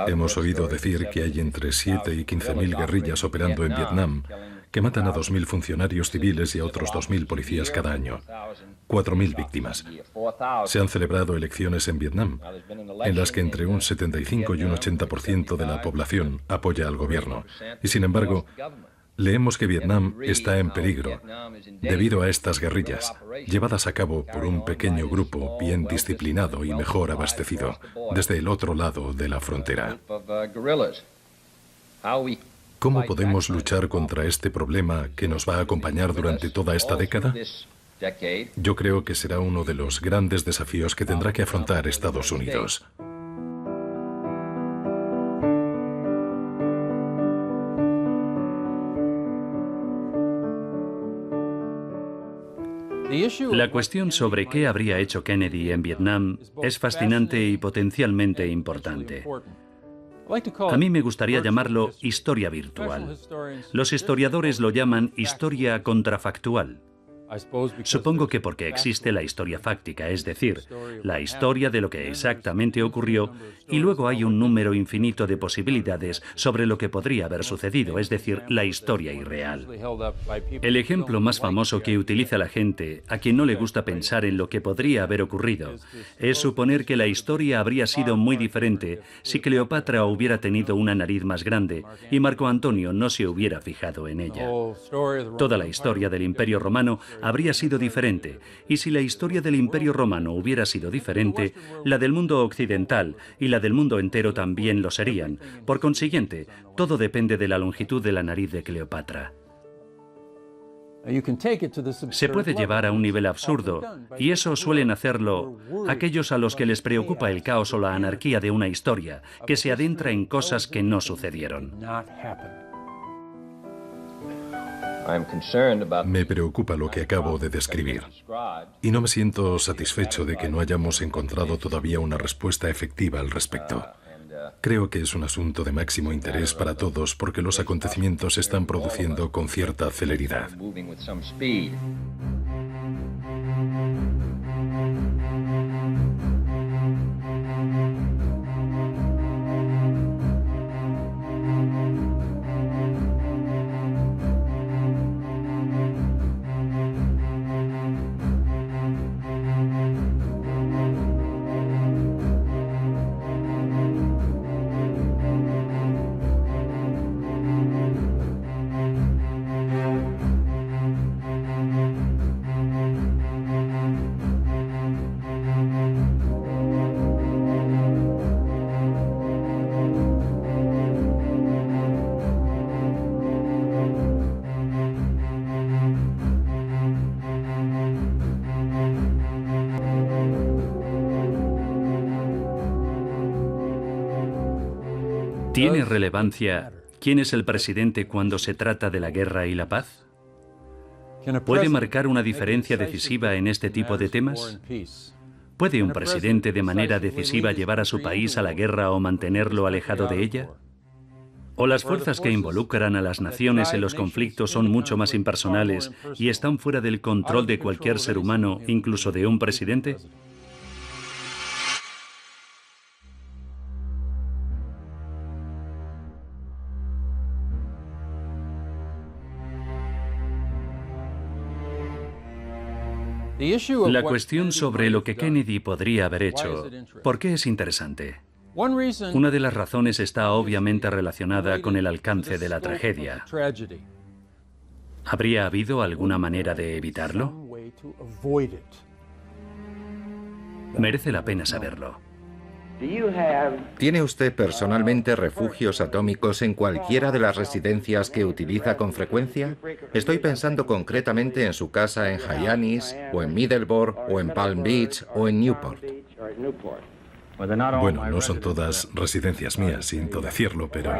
Hemos oído decir que hay entre 7 y 15.000 guerrillas operando en Vietnam, que matan a 2.000 funcionarios civiles y a otros 2.000 policías cada año. 4.000 víctimas. Se han celebrado elecciones en Vietnam, en las que entre un 75 y un 80% de la población apoya al gobierno. Y sin embargo, leemos que Vietnam está en peligro debido a estas guerrillas, llevadas a cabo por un pequeño grupo bien disciplinado y mejor abastecido, desde el otro lado de la frontera. ¿Cómo podemos luchar contra este problema que nos va a acompañar durante toda esta década? Yo creo que será uno de los grandes desafíos que tendrá que afrontar Estados Unidos. La cuestión sobre qué habría hecho Kennedy en Vietnam es fascinante y potencialmente importante. A mí me gustaría llamarlo historia virtual. Los historiadores lo llaman historia contrafactual. Supongo que porque existe la historia fáctica, es decir, la historia de lo que exactamente ocurrió, y luego hay un número infinito de posibilidades sobre lo que podría haber sucedido, es decir, la historia irreal. El ejemplo más famoso que utiliza la gente, a quien no le gusta pensar en lo que podría haber ocurrido, es suponer que la historia habría sido muy diferente si Cleopatra hubiera tenido una nariz más grande y Marco Antonio no se hubiera fijado en ella. Toda la historia del Imperio Romano habría sido diferente, y si la historia del Imperio Romano hubiera sido diferente, la del mundo occidental y la del mundo entero también lo serían. Por consiguiente, todo depende de la longitud de la nariz de Cleopatra. Se puede llevar a un nivel absurdo, y eso suelen hacerlo aquellos a los que les preocupa el caos o la anarquía de una historia, que se adentra en cosas que no sucedieron. Me preocupa lo que acabo de describir, y no me siento satisfecho de que no hayamos encontrado todavía una respuesta efectiva al respecto. Creo que es un asunto de máximo interés para todos porque los acontecimientos se están produciendo con cierta celeridad. ¿Tiene relevancia quién es el presidente cuando se trata de la guerra y la paz? ¿Puede marcar una diferencia decisiva en este tipo de temas? ¿Puede un presidente de manera decisiva llevar a su país a la guerra o mantenerlo alejado de ella? ¿O las fuerzas que involucran a las naciones en los conflictos son mucho más impersonales y están fuera del control de cualquier ser humano, incluso de un presidente? La cuestión sobre lo que Kennedy podría haber hecho, ¿por qué es interesante? Una de las razones está obviamente relacionada con el alcance de la tragedia. ¿Habría habido alguna manera de evitarlo? Merece la pena saberlo. ¿Tiene usted personalmente refugios atómicos en cualquiera de las residencias que utiliza con frecuencia? Estoy pensando concretamente en su casa en Hyannis, o en Middleborough, o en Palm Beach, o en Newport. Bueno, no son todas residencias mías, siento decirlo, pero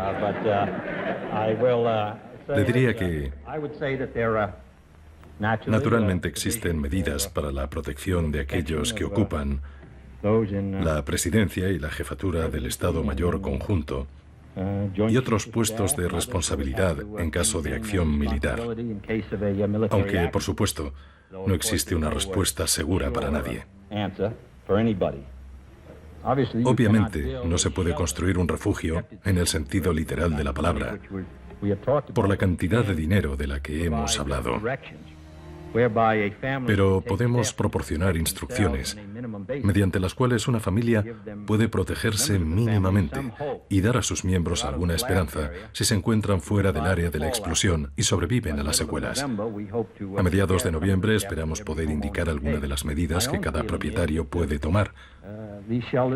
le diría que naturalmente existen medidas para la protección de aquellos que ocupan la presidencia y la jefatura del Estado Mayor Conjunto y otros puestos de responsabilidad en caso de acción militar. Aunque, por supuesto, no existe una respuesta segura para nadie. Obviamente, no se puede construir un refugio en el sentido literal de la palabra, por la cantidad de dinero de la que hemos hablado. Pero podemos proporcionar instrucciones mediante las cuales una familia puede protegerse mínimamente y dar a sus miembros alguna esperanza si se encuentran fuera del área de la explosión y sobreviven a las secuelas. A mediados de noviembre esperamos poder indicar alguna de las medidas que cada propietario puede tomar.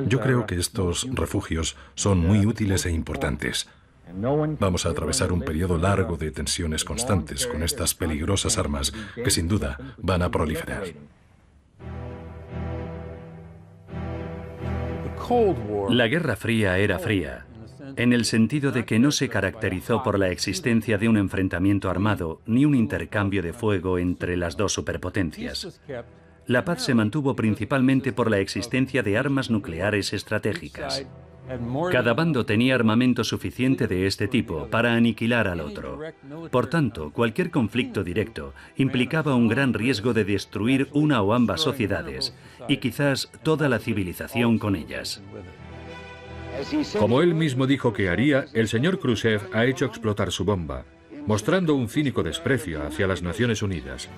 Yo creo que estos refugios son muy útiles e importantes. Vamos a atravesar un periodo largo de tensiones constantes con estas peligrosas armas que sin duda van a proliferar. La Guerra Fría era fría, en el sentido de que no se caracterizó por la existencia de un enfrentamiento armado ni un intercambio de fuego entre las dos superpotencias. La paz se mantuvo principalmente por la existencia de armas nucleares estratégicas. Cada bando tenía armamento suficiente de este tipo para aniquilar al otro. Por tanto, cualquier conflicto directo implicaba un gran riesgo de destruir una o ambas sociedades, y quizás toda la civilización con ellas. Como él mismo dijo que haría, el señor Khrushchev ha hecho explotar su bomba, mostrando un cínico desprecio hacia las Naciones Unidas.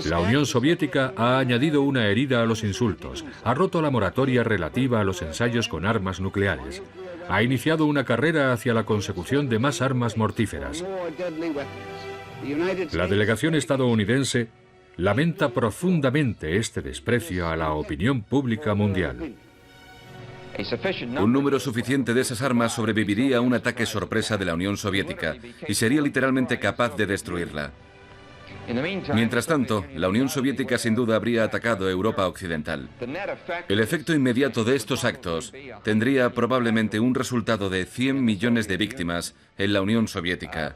La Unión Soviética ha añadido una herida a los insultos, ha roto la moratoria relativa a los ensayos con armas nucleares, ha iniciado una carrera hacia la consecución de más armas mortíferas. La delegación estadounidense lamenta profundamente este desprecio a la opinión pública mundial. Un número suficiente de esas armas sobreviviría a un ataque sorpresa de la Unión Soviética y sería literalmente capaz de destruirla. Mientras tanto, la Unión Soviética sin duda habría atacado Europa Occidental. El efecto inmediato de estos actos tendría probablemente un resultado de 100 millones de víctimas en la Unión Soviética,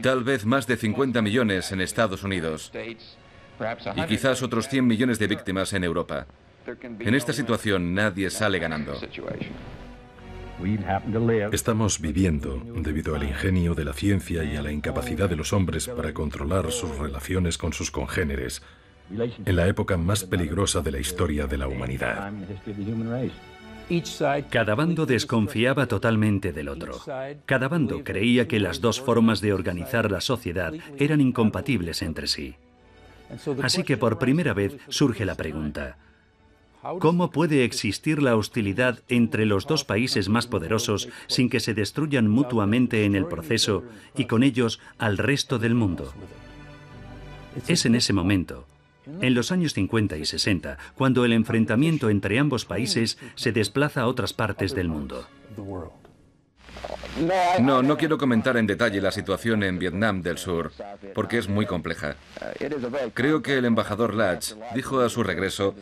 tal vez más de 50 millones en Estados Unidos y quizás otros 100 millones de víctimas en Europa. En esta situación nadie sale ganando. Estamos viviendo, debido al ingenio de la ciencia y a la incapacidad de los hombres para controlar sus relaciones con sus congéneres, en la época más peligrosa de la historia de la humanidad. Cada bando desconfiaba totalmente del otro. Cada bando creía que las dos formas de organizar la sociedad eran incompatibles entre sí. Así que por primera vez surge la pregunta: ¿cómo puede existir la hostilidad entre los dos países más poderosos sin que se destruyan mutuamente en el proceso y con ellos al resto del mundo? Es en ese momento, en los años 50 y 60, cuando el enfrentamiento entre ambos países se desplaza a otras partes del mundo. No quiero comentar en detalle la situación en Vietnam del Sur, porque es muy compleja. Creo que el embajador Lach dijo a su regreso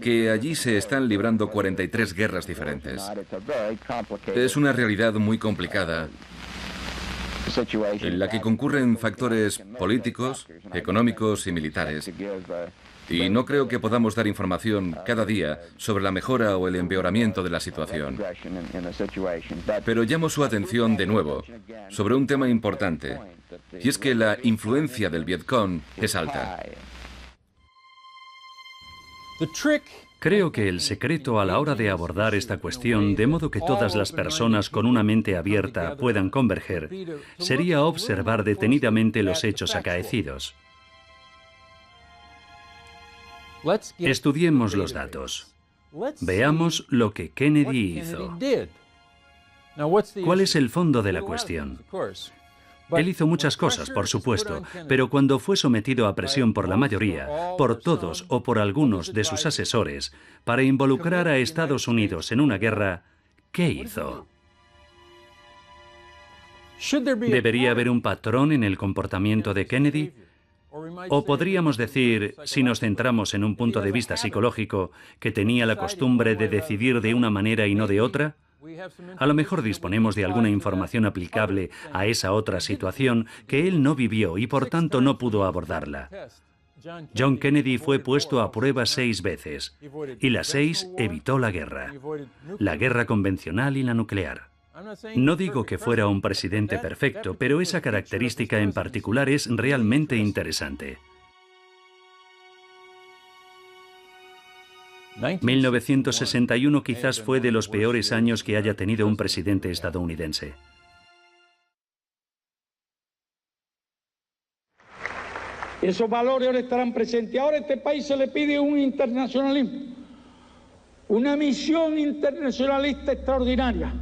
que allí se están librando 43 guerras diferentes. Es una realidad muy complicada, en la que concurren factores políticos, económicos y militares. Y no creo que podamos dar información cada día sobre la mejora o el empeoramiento de la situación. Pero llamo su atención de nuevo sobre un tema importante, y es que la influencia del Vietcong es alta. Creo que el secreto a la hora de abordar esta cuestión, de modo que todas las personas con una mente abierta puedan converger, sería observar detenidamente los hechos acaecidos. Estudiemos los datos. Veamos lo que Kennedy hizo. ¿Cuál es el fondo de la cuestión? Él hizo muchas cosas, por supuesto, pero cuando fue sometido a presión por la mayoría, por todos o por algunos de sus asesores, para involucrar a Estados Unidos en una guerra, ¿qué hizo? ¿Debería haber un patrón en el comportamiento de Kennedy? O podríamos decir, si nos centramos en un punto de vista psicológico, que tenía la costumbre de decidir de una manera y no de otra. A lo mejor disponemos de alguna información aplicable a esa otra situación que él no vivió y por tanto no pudo abordarla. John Kennedy fue puesto a prueba 6 veces, y las 6 evitó la guerra convencional y la nuclear. No digo que fuera un presidente perfecto, pero esa característica en particular es realmente interesante. 1961 quizás fue de los peores años que haya tenido un presidente estadounidense. Esos valores ahora estarán presentes. Ahora a este país se le pide un internacionalismo, una misión internacionalista extraordinaria.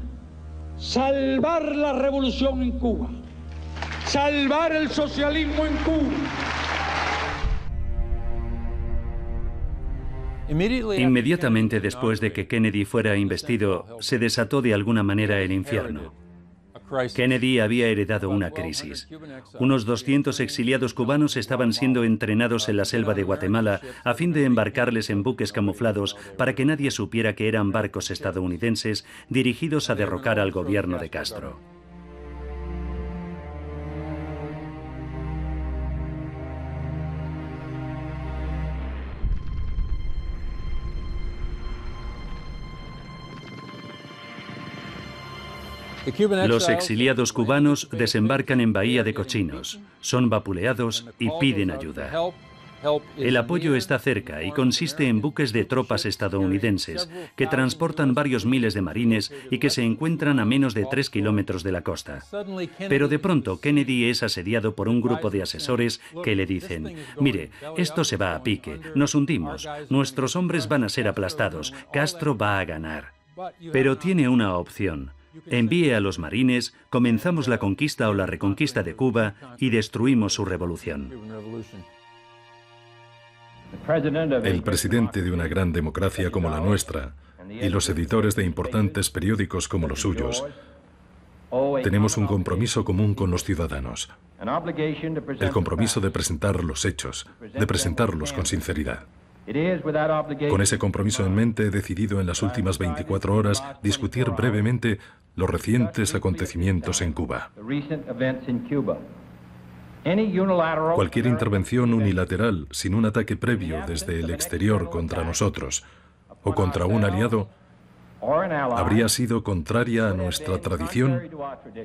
Salvar la revolución en Cuba, salvar el socialismo en Cuba. Inmediatamente después de que Kennedy fuera investido, se desató de alguna manera el infierno. Kennedy había heredado una crisis. Unos 200 exiliados cubanos estaban siendo entrenados en la selva de Guatemala a fin de embarcarles en buques camuflados para que nadie supiera que eran barcos estadounidenses dirigidos a derrocar al gobierno de Castro. Los exiliados cubanos desembarcan en Bahía de Cochinos, son vapuleados y piden ayuda. El apoyo está cerca y consiste en buques de tropas estadounidenses que transportan varios miles de marines y que se encuentran a menos de 3 kilómetros de la costa. Pero de pronto Kennedy es asediado por un grupo de asesores que le dicen: mire, esto se va a pique, nos hundimos, nuestros hombres van a ser aplastados, Castro va a ganar. Pero tiene una opción. Envíe a los marines, comenzamos la conquista o la reconquista de Cuba y destruimos su revolución. El presidente de una gran democracia como la nuestra y los editores de importantes periódicos como los suyos tenemos un compromiso común con los ciudadanos. El compromiso de presentar los hechos, de presentarlos con sinceridad. Con ese compromiso en mente he decidido en las últimas 24 horas discutir brevemente los recientes acontecimientos en Cuba. Cualquier intervención unilateral sin un ataque previo desde el exterior contra nosotros o contra un aliado habría sido contraria a nuestra tradición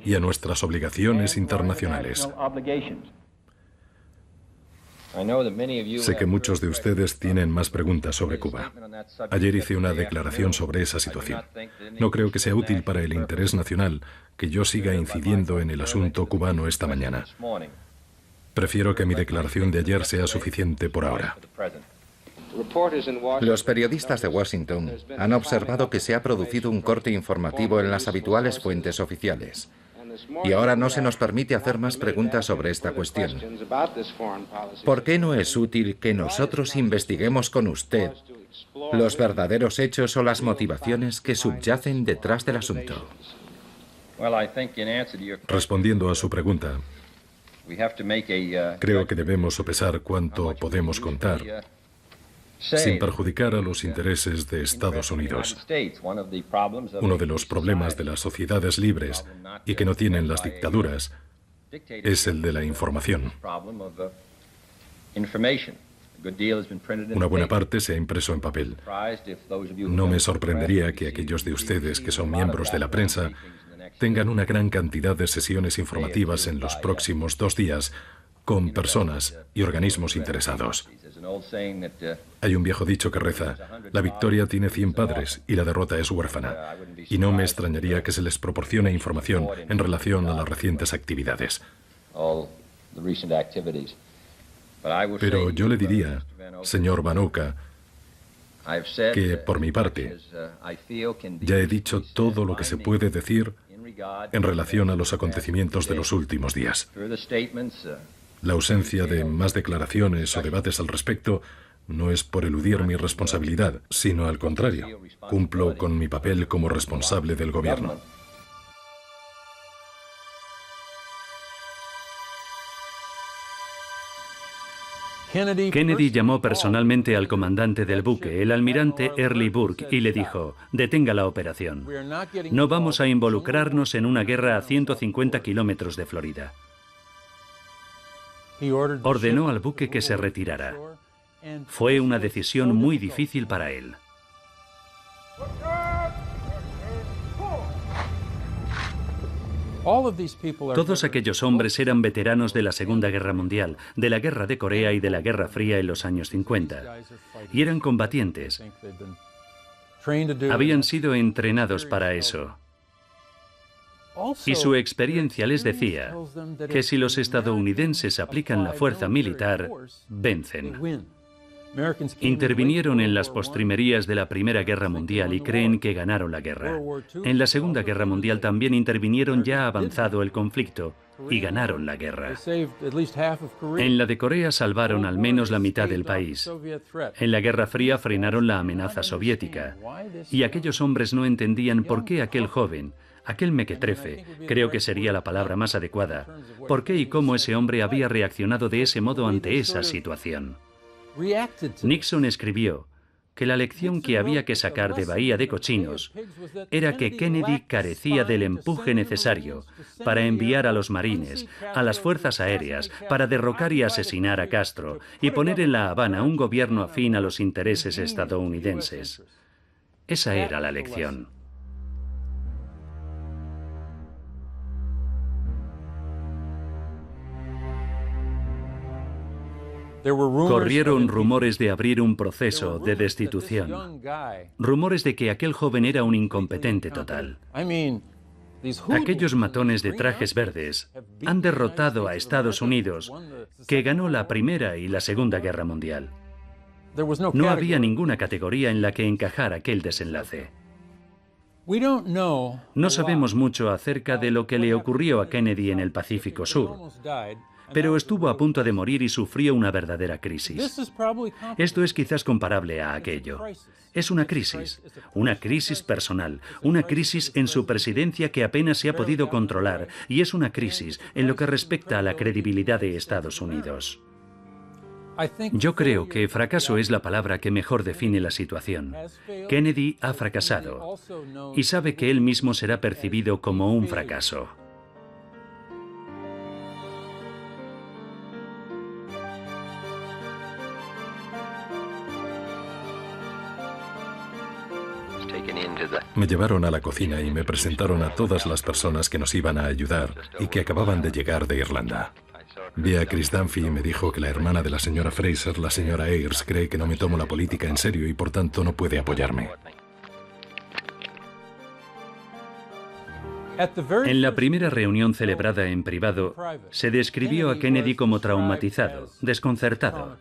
y a nuestras obligaciones internacionales. Sé que muchos de ustedes tienen más preguntas sobre Cuba. Ayer hice una declaración sobre esa situación. No creo que sea útil para el interés nacional que yo siga incidiendo en el asunto cubano esta mañana. Prefiero que mi declaración de ayer sea suficiente por ahora. Los periodistas de Washington han observado que se ha producido un corte informativo en las habituales fuentes oficiales. Y ahora no se nos permite hacer más preguntas sobre esta cuestión. ¿Por qué no es útil que nosotros investiguemos con usted los verdaderos hechos o las motivaciones que subyacen detrás del asunto? Respondiendo a su pregunta, creo que debemos sopesar cuánto podemos contar sin perjudicar a los intereses de Estados Unidos. Uno de los problemas de las sociedades libres y que no tienen las dictaduras es el de la información. Una buena parte se ha impreso en papel. No me sorprendería que aquellos de ustedes que son miembros de la prensa tengan una gran cantidad de sesiones informativas en los próximos 2 días con personas y organismos interesados. Hay un viejo dicho que reza: la victoria tiene 100 padres y la derrota es huérfana. Y no me extrañaría que se les proporcione información en relación a las recientes actividades. Pero yo le diría, señor Vanocca, que por mi parte ya he dicho todo lo que se puede decir en relación a los acontecimientos de los últimos días. La ausencia de más declaraciones o debates al respecto no es por eludir mi responsabilidad, sino al contrario, cumplo con mi papel como responsable del gobierno. Kennedy llamó personalmente al comandante del buque, el almirante Early Burke, y le dijo: detenga la operación. No vamos a involucrarnos en una guerra a 150 kilómetros de Florida. Ordenó al buque que se retirara. Fue una decisión muy difícil para él. Todos aquellos hombres eran veteranos de la Segunda Guerra Mundial, de la Guerra de Corea y de la Guerra Fría en los años 50. Y eran combatientes. Habían sido entrenados para eso. Y su experiencia les decía que si los estadounidenses aplican la fuerza militar, vencen. Intervinieron en las postrimerías de la Primera Guerra Mundial y creen que ganaron la guerra. En la Segunda Guerra Mundial también intervinieron ya avanzado el conflicto y ganaron la guerra. En la de Corea salvaron al menos la mitad del país. En la Guerra Fría frenaron la amenaza soviética. Y aquellos hombres no entendían por qué aquel joven, aquel mequetrefe, creo que sería la palabra más adecuada, por qué y cómo ese hombre había reaccionado de ese modo ante esa situación. Nixon escribió que la lección que había que sacar de Bahía de Cochinos era que Kennedy carecía del empuje necesario para enviar a los marines, a las fuerzas aéreas, para derrocar y asesinar a Castro y poner en La Habana un gobierno afín a los intereses estadounidenses. Esa era la lección. Corrieron rumores de abrir un proceso de destitución. Rumores de que aquel joven era un incompetente total. Aquellos matones de trajes verdes han derrotado a Estados Unidos, que ganó la Primera y la Segunda Guerra Mundial. No había ninguna categoría en la que encajar aquel desenlace. No sabemos mucho acerca de lo que le ocurrió a Kennedy en el Pacífico Sur, pero estuvo a punto de morir y sufrió una verdadera crisis. Esto es quizás comparable a aquello. Es una crisis personal, una crisis en su presidencia que apenas se ha podido controlar, y es una crisis en lo que respecta a la credibilidad de Estados Unidos. Yo creo que fracaso es la palabra que mejor define la situación. Kennedy ha fracasado y sabe que él mismo será percibido como un fracaso. Me llevaron a la cocina y me presentaron a todas las personas que nos iban a ayudar y que acababan de llegar de Irlanda. Vi a Chris Dunphy y me dijo que la hermana de la señora Fraser, la señora Ayres, cree que no me tomo la política en serio y por tanto no puede apoyarme. En la primera reunión celebrada en privado, se describió a Kennedy como traumatizado, desconcertado.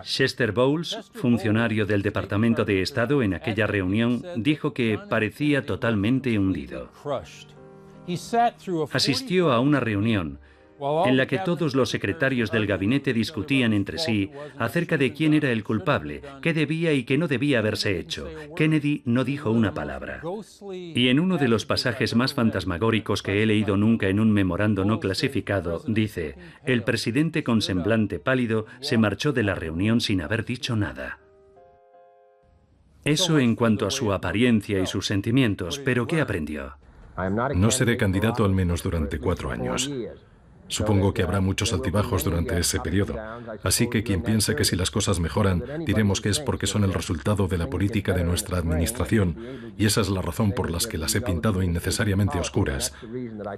Chester Bowles, funcionario del Departamento de Estado en aquella reunión, dijo que parecía totalmente hundido. Asistió a una reunión en la que todos los secretarios del gabinete discutían entre sí acerca de quién era el culpable, qué debía y qué no debía haberse hecho. Kennedy no dijo una palabra. Y en uno de los pasajes más fantasmagóricos que he leído nunca en un memorando no clasificado, dice: el presidente con semblante pálido se marchó de la reunión sin haber dicho nada. Eso en cuanto a su apariencia y sus sentimientos, pero ¿qué aprendió? No seré candidato al menos durante 4 años. Supongo que habrá muchos altibajos durante ese periodo, así que quien piensa que si las cosas mejoran, diremos que es porque son el resultado de la política de nuestra administración, y esa es la razón por la que las he pintado innecesariamente oscuras.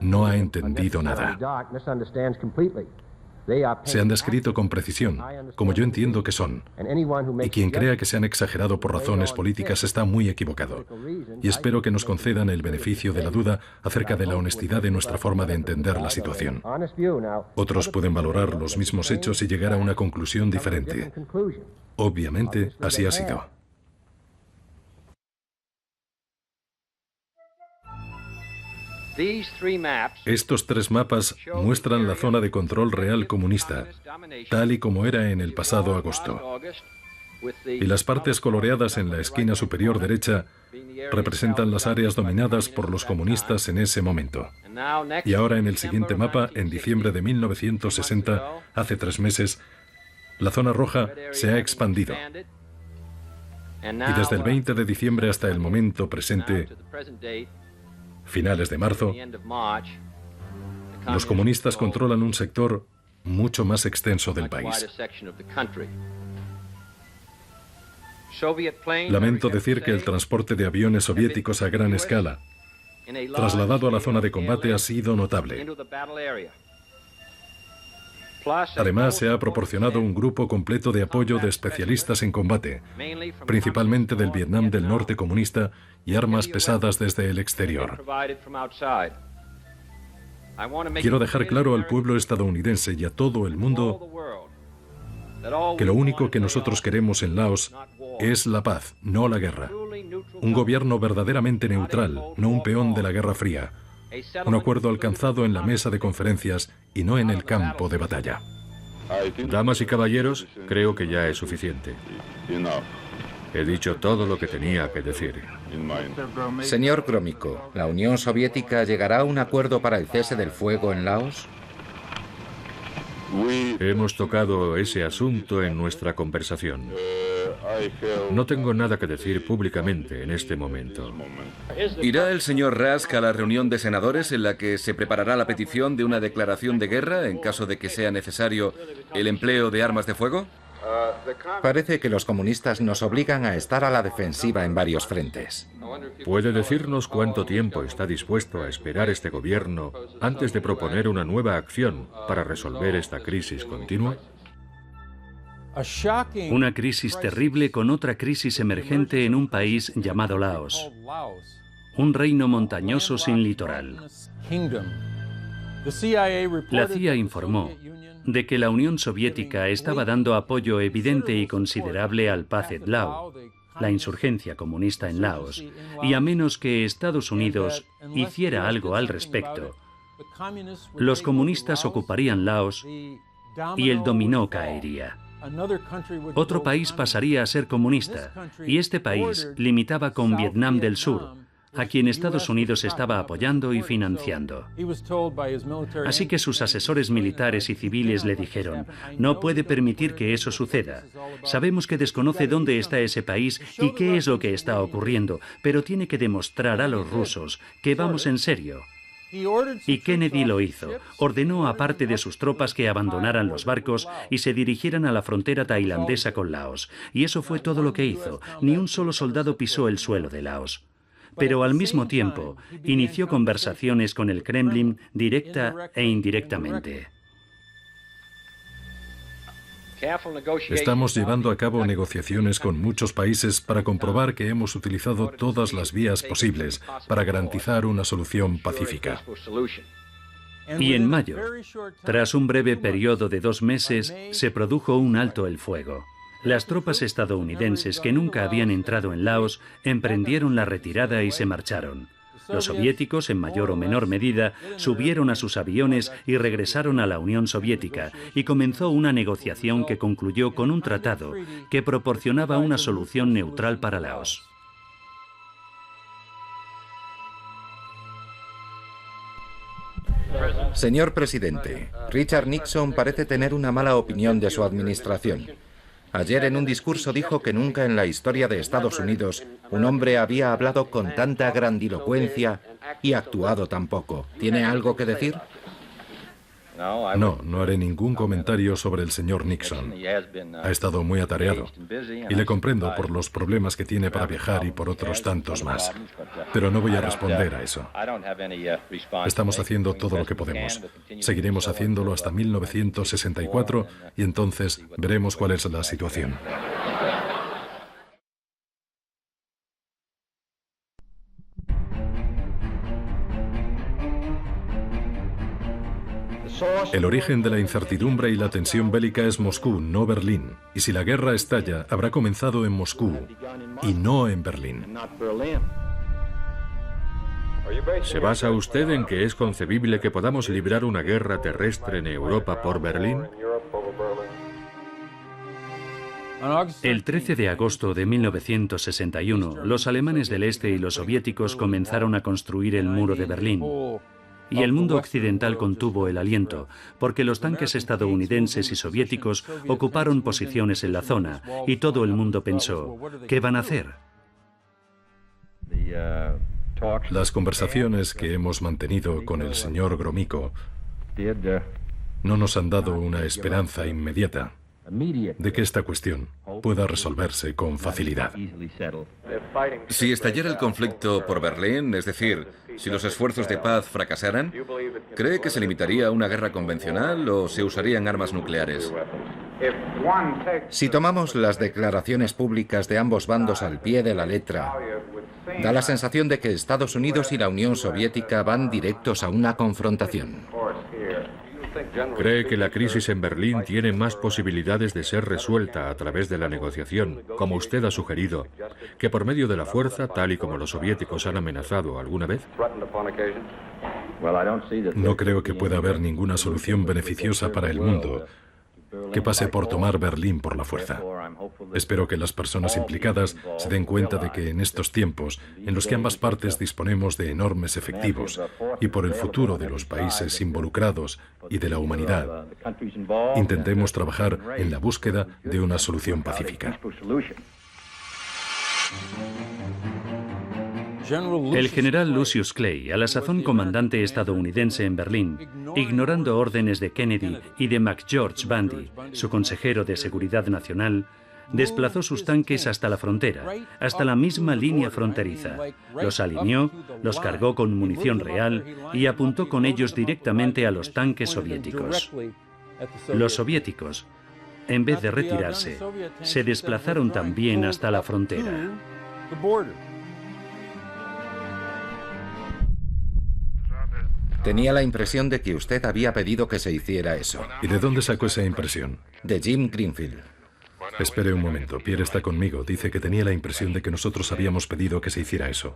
No ha entendido nada. Se han descrito con precisión, como yo entiendo que son, y quien crea que se han exagerado por razones políticas está muy equivocado. Y espero que nos concedan el beneficio de la duda acerca de la honestidad de nuestra forma de entender la situación. Otros pueden valorar los mismos hechos y llegar a una conclusión diferente. Obviamente, así ha sido. Estos 3 mapas muestran la zona de control real comunista, tal y como era en el pasado agosto. Y las partes coloreadas en la esquina superior derecha representan las áreas dominadas por los comunistas en ese momento. Y ahora en el siguiente mapa, en diciembre de 1960, hace 3 meses, la zona roja se ha expandido. Y desde el 20 de diciembre hasta el momento presente, finales de marzo, los comunistas controlan un sector mucho más extenso del país. Lamento decir que el transporte de aviones soviéticos a gran escala trasladado a la zona de combate ha sido notable. Además, se ha proporcionado un grupo completo de apoyo de especialistas en combate, principalmente del Vietnam del Norte comunista, y armas pesadas desde el exterior. Quiero dejar claro al pueblo estadounidense y a todo el mundo que lo único que nosotros queremos en Laos es la paz, no la guerra. Un gobierno verdaderamente neutral, no un peón de la Guerra Fría. Un acuerdo alcanzado en la mesa de conferencias y no en el campo de batalla. Damas y caballeros, creo que ya es suficiente. He dicho todo lo que tenía que decir. Señor Gromyko, ¿la Unión Soviética llegará a un acuerdo para el cese del fuego en Laos? Hemos tocado ese asunto en nuestra conversación. No tengo nada que decir públicamente en este momento. ¿Irá el señor Rusk a la reunión de senadores en la que se preparará la petición de una declaración de guerra en caso de que sea necesario el empleo de armas de fuego? Parece que los comunistas nos obligan a estar a la defensiva en varios frentes. ¿Puede decirnos cuánto tiempo está dispuesto a esperar este gobierno antes de proponer una nueva acción para resolver esta crisis continua? Una crisis terrible con otra crisis emergente en un país llamado Laos, un reino montañoso sin litoral. La CIA informó de que la Unión Soviética estaba dando apoyo evidente y considerable al Pathet Lao, la insurgencia comunista en Laos, y a menos que Estados Unidos hiciera algo al respecto, los comunistas ocuparían Laos y el dominó caería. Otro país pasaría a ser comunista, y este país limitaba con Vietnam del Sur, a quien Estados Unidos estaba apoyando y financiando. Así que sus asesores militares y civiles le dijeron: no puede permitir que eso suceda. Sabemos que desconoce dónde está ese país y qué es lo que está ocurriendo, pero tiene que demostrar a los rusos que vamos en serio. Y Kennedy lo hizo. Ordenó a parte de sus tropas que abandonaran los barcos y se dirigieran a la frontera tailandesa con Laos. Y eso fue todo lo que hizo. Ni un solo soldado pisó el suelo de Laos. Pero al mismo tiempo, inició conversaciones con el Kremlin directa e indirectamente. Estamos llevando a cabo negociaciones con muchos países para comprobar que hemos utilizado todas las vías posibles para garantizar una solución pacífica. Y en mayo, tras un breve periodo de 2 meses, se produjo un alto el fuego. Las tropas estadounidenses que nunca habían entrado en Laos emprendieron la retirada y se marcharon. Los soviéticos, en mayor o menor medida, subieron a sus aviones y regresaron a la Unión Soviética, y comenzó una negociación que concluyó con un tratado que proporcionaba una solución neutral para Laos. Señor presidente, Richard Nixon parece tener una mala opinión de su administración. Ayer en un discurso dijo que nunca en la historia de Estados Unidos un hombre había hablado con tanta grandilocuencia y actuado tan poco. ¿Tiene algo que decir? No, no haré ningún comentario sobre el señor Nixon. Ha estado muy atareado y le comprendo por los problemas que tiene para viajar y por otros tantos más. Pero no voy a responder a eso. Estamos haciendo todo lo que podemos. Seguiremos haciéndolo hasta 1964 y entonces veremos cuál es la situación. El origen de la incertidumbre y la tensión bélica es Moscú, no Berlín. Y si la guerra estalla, habrá comenzado en Moscú y no en Berlín. ¿Se basa usted en que es concebible que podamos librar una guerra terrestre en Europa por Berlín? El 13 de agosto de 1961, los alemanes del Este y los soviéticos comenzaron a construir el muro de Berlín. Y el mundo occidental contuvo el aliento, porque los tanques estadounidenses y soviéticos ocuparon posiciones en la zona, y todo el mundo pensó: ¿qué van a hacer? Las conversaciones que hemos mantenido con el señor Gromyko no nos han dado una esperanza inmediata. de que esta cuestión pueda resolverse con facilidad. Si estallara el conflicto por Berlín, es decir, si los esfuerzos de paz fracasaran, ¿cree que se limitaría a una guerra convencional o se usarían armas nucleares? Si tomamos las declaraciones públicas de ambos bandos al pie de la letra, da la sensación de que Estados Unidos y la Unión Soviética van directos a una confrontación. ¿Cree que la crisis en Berlín tiene más posibilidades de ser resuelta a través de la negociación, como usted ha sugerido, que por medio de la fuerza, tal y como los soviéticos han amenazado alguna vez? No creo que pueda haber ninguna solución beneficiosa para el mundo que pase por tomar Berlín por la fuerza. Espero que las personas implicadas se den cuenta de que en estos tiempos, en los que ambas partes disponemos de enormes efectivos, y por el futuro de los países involucrados y de la humanidad, intentemos trabajar en la búsqueda de una solución pacífica. El general Lucius Clay, a la sazón comandante estadounidense en Berlín, ignorando órdenes de Kennedy y de McGeorge Bundy, su consejero de Seguridad Nacional, desplazó sus tanques hasta la frontera, hasta la misma línea fronteriza. Los alineó, los cargó con munición real y apuntó con ellos directamente a los tanques soviéticos. Los soviéticos, en vez de retirarse, se desplazaron también hasta la frontera. Tenía la impresión de que usted había pedido que se hiciera eso. ¿Y de dónde sacó esa impresión? De Jim Greenfield. Espere un momento, Pierre está conmigo. Dice que tenía la impresión de que nosotros habíamos pedido que se hiciera eso.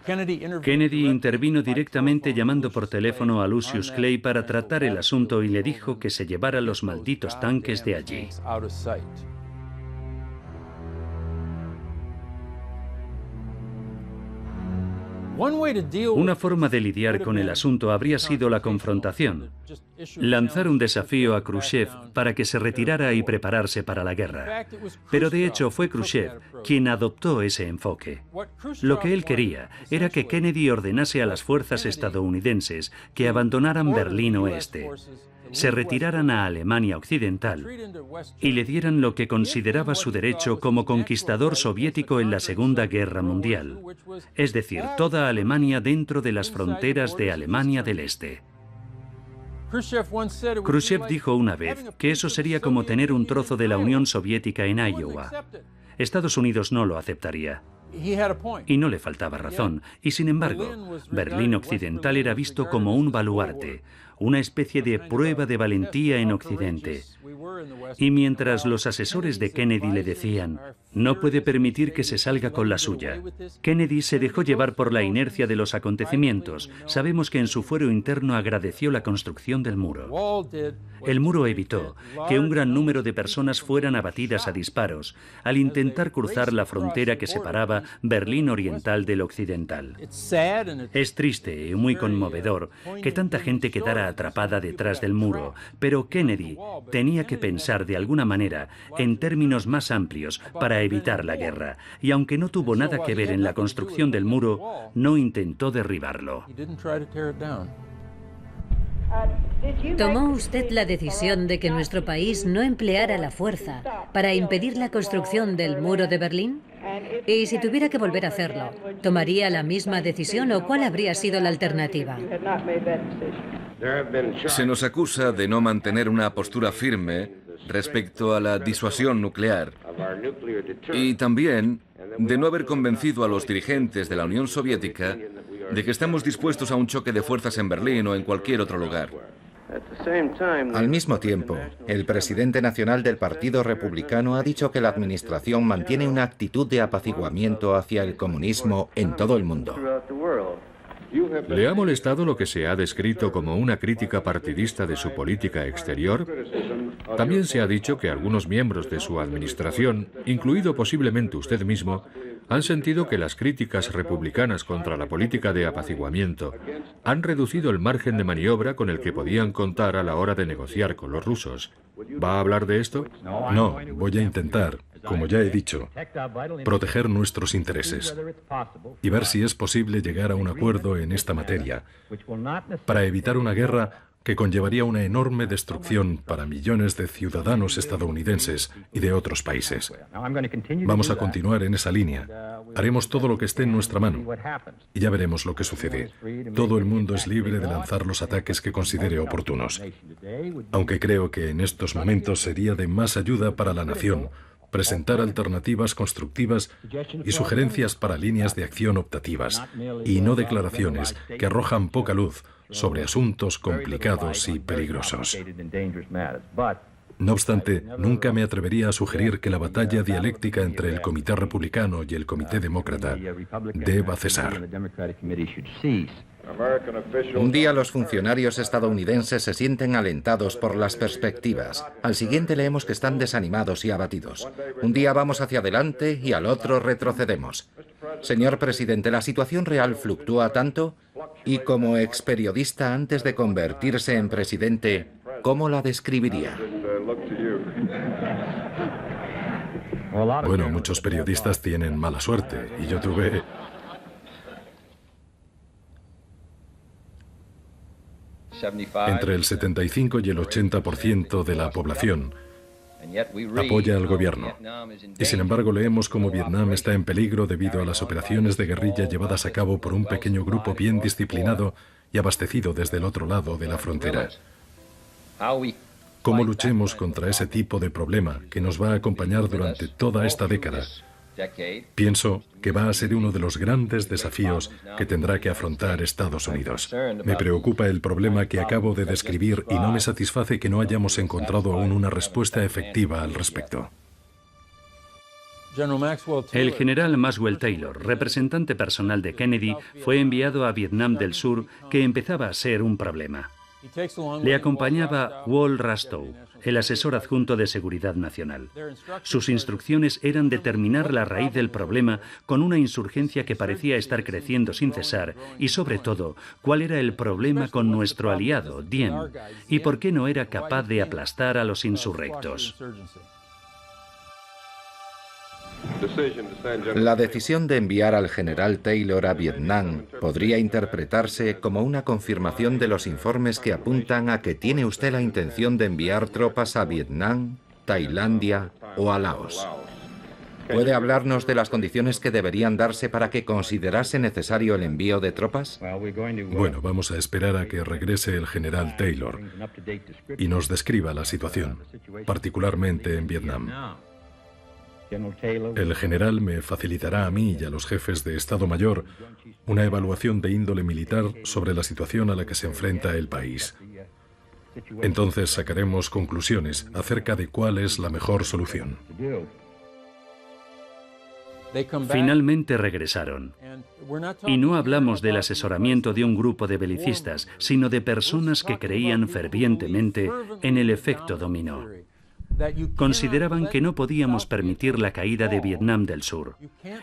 Kennedy intervino directamente llamando por teléfono a Lucius Clay para tratar el asunto y le dijo que se llevara los malditos tanques de allí. Una forma de lidiar con el asunto habría sido la confrontación, lanzar un desafío a Khrushchev para que se retirara y prepararse para la guerra. Pero de hecho fue Khrushchev quien adoptó ese enfoque. Lo que él quería era que Kennedy ordenase a las fuerzas estadounidenses que abandonaran Berlín Oeste, se retiraran a Alemania Occidental y le dieran lo que consideraba su derecho como conquistador soviético en la Segunda Guerra Mundial, es decir, toda Alemania dentro de las fronteras de Alemania del Este. Khrushchev dijo una vez que eso sería como tener un trozo de la Unión Soviética en Iowa. Estados Unidos no lo aceptaría. Y no le faltaba razón. Y sin embargo, Berlín Occidental era visto como un baluarte, una especie de prueba de valentía en Occidente. Y mientras los asesores de Kennedy le decían, no puede permitir que se salga con la suya, Kennedy se dejó llevar por la inercia de los acontecimientos. Sabemos que en su fuero interno agradeció la construcción del muro. El muro evitó que un gran número de personas fueran abatidas a disparos al intentar cruzar la frontera que separaba Berlín Oriental del Occidental. Es triste y muy conmovedor que tanta gente quedara atrapada detrás del muro, pero Kennedy tenía que pensar de alguna manera en términos más amplios para evitar la guerra, y aunque no tuvo nada que ver en la construcción del muro, no intentó derribarlo. ¿Tomó usted la decisión de que nuestro país no empleara la fuerza para impedir la construcción del muro de Berlín? Y si tuviera que volver a hacerlo, ¿tomaría la misma decisión o cuál habría sido la alternativa? Se nos acusa de no mantener una postura firme respecto a la disuasión nuclear y también de no haber convencido a los dirigentes de la Unión Soviética de que estamos dispuestos a un choque de fuerzas en Berlín o en cualquier otro lugar. Al mismo tiempo, el presidente nacional del Partido Republicano ha dicho que la administración mantiene una actitud de apaciguamiento hacia el comunismo en todo el mundo. ¿Le ha molestado lo que se ha descrito como una crítica partidista de su política exterior? También se ha dicho que algunos miembros de su administración, incluido posiblemente usted mismo, han sentido que las críticas republicanas contra la política de apaciguamiento han reducido el margen de maniobra con el que podían contar a la hora de negociar con los rusos. ¿Va a hablar de esto? No, voy a intentar, como ya he dicho, proteger nuestros intereses y ver si es posible llegar a un acuerdo en esta materia para evitar una guerra que conllevaría una enorme destrucción para millones de ciudadanos estadounidenses y de otros países. Vamos a continuar en esa línea. Haremos todo lo que esté en nuestra mano y ya veremos lo que sucede. Todo el mundo es libre de lanzar los ataques que considere oportunos. Aunque creo que en estos momentos sería de más ayuda para la nación presentar alternativas constructivas y sugerencias para líneas de acción optativas, y no declaraciones que arrojan poca luz sobre asuntos complicados y peligrosos. No obstante, nunca me atrevería a sugerir que la batalla dialéctica entre el Comité Republicano y el Comité Demócrata deba cesar. Un día los funcionarios estadounidenses se sienten alentados por las perspectivas. Al siguiente leemos que están desanimados y abatidos. Un día vamos hacia adelante y al otro retrocedemos. Señor presidente, ¿la situación real fluctúa tanto? Y como experiodista antes de convertirse en presidente, ¿cómo la describiría? Bueno, muchos periodistas tienen mala suerte y yo tuve... Entre el 75 y el 80% de la población apoya al gobierno. Y sin embargo leemos cómo Vietnam está en peligro debido a las operaciones de guerrilla llevadas a cabo por un pequeño grupo bien disciplinado y abastecido desde el otro lado de la frontera. ¿Cómo luchemos contra ese tipo de problema que nos va a acompañar durante toda esta década? Pienso que va a ser uno de los grandes desafíos que tendrá que afrontar Estados Unidos. Me preocupa el problema que acabo de describir y no me satisface que no hayamos encontrado aún una respuesta efectiva al respecto. El general Maxwell Taylor, representante personal de Kennedy, fue enviado a Vietnam del Sur, que empezaba a ser un problema. Le acompañaba Wal Rastow, el asesor adjunto de Seguridad Nacional. Sus instrucciones eran determinar la raíz del problema con una insurgencia que parecía estar creciendo sin cesar y, sobre todo, cuál era el problema con nuestro aliado, Diem, y por qué no era capaz de aplastar a los insurrectos. La decisión de enviar al general Taylor a Vietnam podría interpretarse como una confirmación de los informes que apuntan a que tiene usted la intención de enviar tropas a Vietnam, Tailandia o a Laos. ¿Puede hablarnos de las condiciones que deberían darse para que considerase necesario el envío de tropas? Bueno, vamos a esperar a que regrese el general Taylor y nos describa la situación, particularmente en Vietnam. El general me facilitará a mí y a los jefes de Estado Mayor una evaluación de índole militar sobre la situación a la que se enfrenta el país. Entonces sacaremos conclusiones acerca de cuál es la mejor solución. Finalmente regresaron. Y no hablamos del asesoramiento de un grupo de belicistas, sino de personas que creían fervientemente en el efecto dominó. Consideraban que no podíamos permitir la caída de Vietnam del Sur,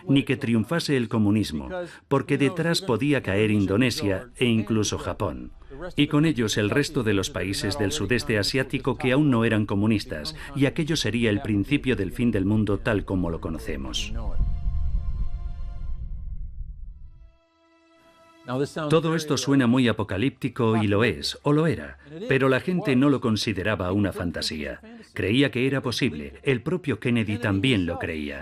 ni que triunfase el comunismo, porque detrás podía caer Indonesia e incluso Japón, y con ellos el resto de los países del sudeste asiático que aún no eran comunistas, y aquello sería el principio del fin del mundo tal como lo conocemos. Todo esto suena muy apocalíptico y lo es, o lo era, pero la gente no lo consideraba una fantasía. Creía que era posible, el propio Kennedy también lo creía.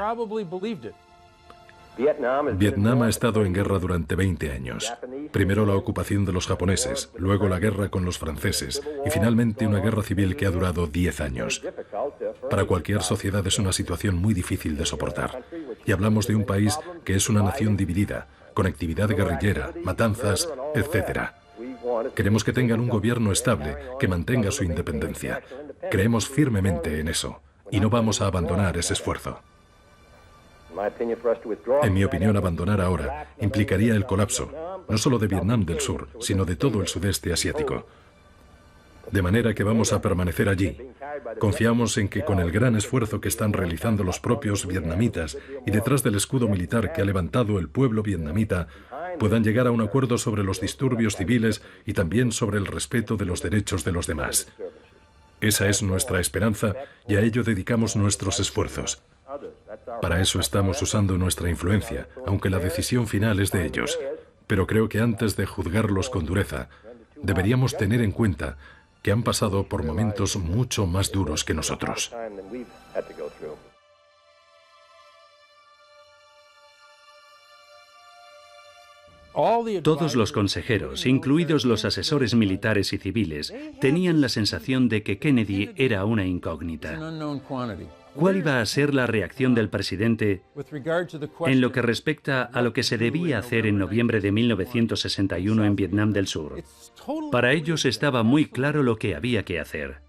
Vietnam ha estado en guerra durante 20 años. Primero la ocupación de los japoneses, luego la guerra con los franceses y finalmente una guerra civil que ha durado 10 años. Para cualquier sociedad es una situación muy difícil de soportar. Y hablamos de un país que es una nación dividida, con actividad guerrillera, matanzas, etc. Queremos que tengan un gobierno estable, que mantenga su independencia. Creemos firmemente en eso, y no vamos a abandonar ese esfuerzo. En mi opinión, abandonar ahora implicaría el colapso, no solo de Vietnam del Sur, sino de todo el sudeste asiático. De manera que vamos a permanecer allí. Confiamos en que con el gran esfuerzo que están realizando los propios vietnamitas y detrás del escudo militar que ha levantado el pueblo vietnamita, puedan llegar a un acuerdo sobre los disturbios civiles y también sobre el respeto de los derechos de los demás. Esa es nuestra esperanza y a ello dedicamos nuestros esfuerzos. Para eso estamos usando nuestra influencia, aunque la decisión final es de ellos. Pero creo que antes de juzgarlos con dureza, deberíamos tener en cuenta que han pasado por momentos mucho más duros que nosotros. Todos los consejeros, incluidos los asesores militares y civiles, tenían la sensación de que Kennedy era una incógnita. ¿Cuál iba a ser la reacción del presidente en lo que respecta a lo que se debía hacer en noviembre de 1961 en Vietnam del Sur? Para ellos estaba muy claro lo que había que hacer.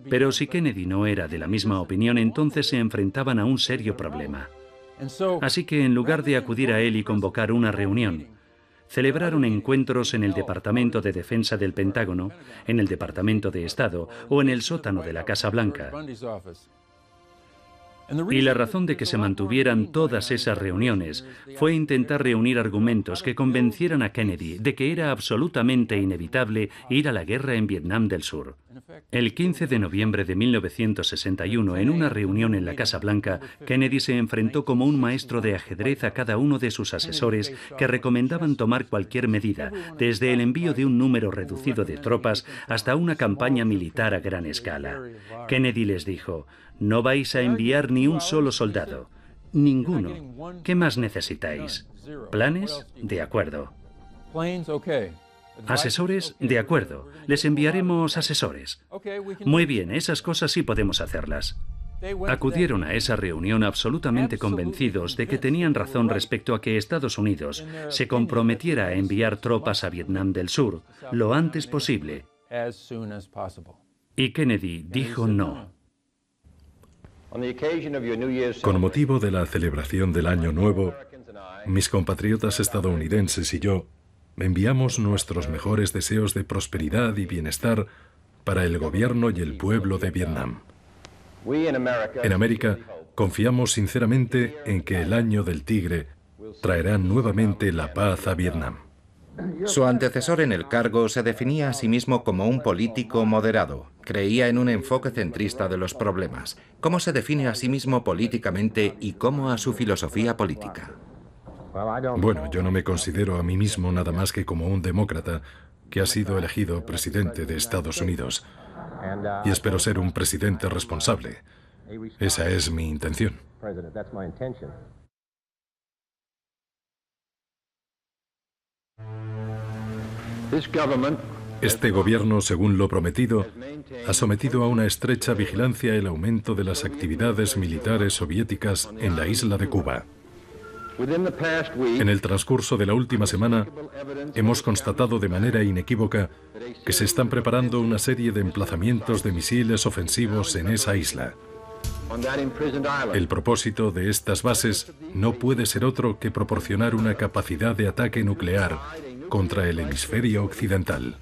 Pero si Kennedy no era de la misma opinión, entonces se enfrentaban a un serio problema. Así que en lugar de acudir a él y convocar una reunión, celebraron encuentros en el Departamento de Defensa del Pentágono, en el Departamento de Estado o en el sótano de la Casa Blanca. Y la razón de que se mantuvieran todas esas reuniones fue intentar reunir argumentos que convencieran a Kennedy de que era absolutamente inevitable ir a la guerra en Vietnam del Sur. El 15 de noviembre de 1961, en una reunión en la Casa Blanca, Kennedy se enfrentó como un maestro de ajedrez a cada uno de sus asesores que recomendaban tomar cualquier medida, desde el envío de un número reducido de tropas hasta una campaña militar a gran escala. Kennedy les dijo: «No vais a enviar ni un solo soldado. Ninguno. ¿Qué más necesitáis? ¿Planes? De acuerdo. ¿Asesores? De acuerdo. Les enviaremos asesores. Muy bien, esas cosas sí podemos hacerlas». Acudieron a esa reunión absolutamente convencidos de que tenían razón respecto a que Estados Unidos se comprometiera a enviar tropas a Vietnam del Sur lo antes posible. Y Kennedy dijo no. Con motivo de la celebración del Año Nuevo, mis compatriotas estadounidenses y yo enviamos nuestros mejores deseos de prosperidad y bienestar para el gobierno y el pueblo de Vietnam. En América, confiamos sinceramente en que el Año del Tigre traerá nuevamente la paz a Vietnam. Su antecesor en el cargo se definía a sí mismo como un político moderado. Creía en un enfoque centrista de los problemas. ¿Cómo se define a sí mismo políticamente y cómo a su filosofía política? Bueno, yo no me considero a mí mismo nada más que como un demócrata que ha sido elegido presidente de Estados Unidos. Y espero ser un presidente responsable. Esa es mi intención. Este gobierno, según lo prometido, ha sometido a una estrecha vigilancia el aumento de las actividades militares soviéticas en la isla de Cuba. En el transcurso de la última semana, hemos constatado de manera inequívoca que se están preparando una serie de emplazamientos de misiles ofensivos en esa isla. El propósito de estas bases no puede ser otro que proporcionar una capacidad de ataque nuclear contra el hemisferio occidental.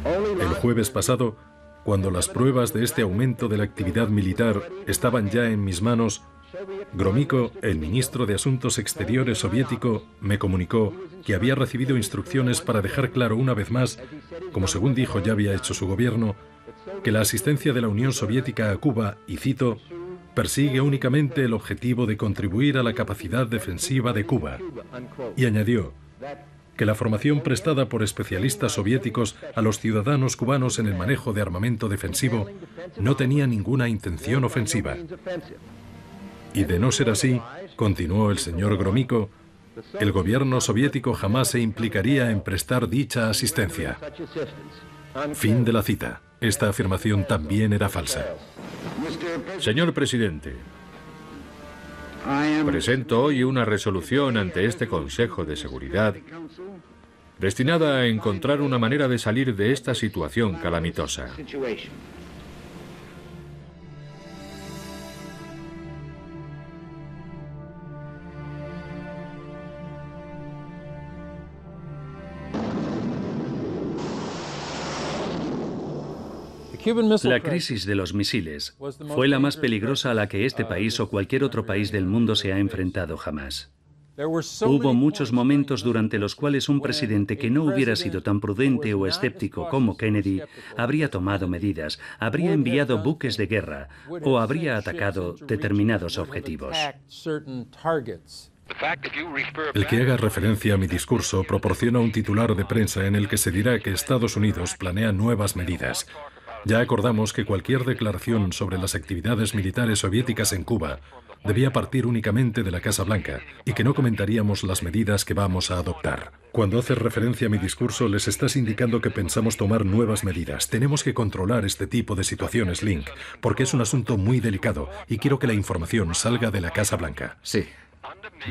El jueves pasado, cuando las pruebas de este aumento de la actividad militar estaban ya en mis manos, Gromyko, el ministro de Asuntos Exteriores soviético, me comunicó que había recibido instrucciones para dejar claro una vez más, como según dijo ya había hecho su gobierno, que la asistencia de la Unión Soviética a Cuba, y cito, persigue únicamente el objetivo de contribuir a la capacidad defensiva de Cuba. Y añadió que la formación prestada por especialistas soviéticos a los ciudadanos cubanos en el manejo de armamento defensivo no tenía ninguna intención ofensiva. Y de no ser así, continuó el señor Gromyko, el gobierno soviético jamás se implicaría en prestar dicha asistencia. Fin de la cita. Esta afirmación también era falsa. Señor presidente, presento hoy una resolución ante este Consejo de Seguridad destinada a encontrar una manera de salir de esta situación calamitosa. La crisis de los misiles fue la más peligrosa a la que este país o cualquier otro país del mundo se ha enfrentado jamás. Hubo muchos momentos durante los cuales un presidente que no hubiera sido tan prudente o escéptico como Kennedy habría tomado medidas, habría enviado buques de guerra o habría atacado determinados objetivos. El que haga referencia a mi discurso proporciona un titular de prensa en el que se dirá que Estados Unidos planea nuevas medidas. Ya acordamos que cualquier declaración sobre las actividades militares soviéticas en Cuba debía partir únicamente de la Casa Blanca y que no comentaríamos las medidas que vamos a adoptar. Cuando haces referencia a mi discurso, les estás indicando que pensamos tomar nuevas medidas. Tenemos que controlar este tipo de situaciones, Link, porque es un asunto muy delicado y quiero que la información salga de la Casa Blanca. Sí.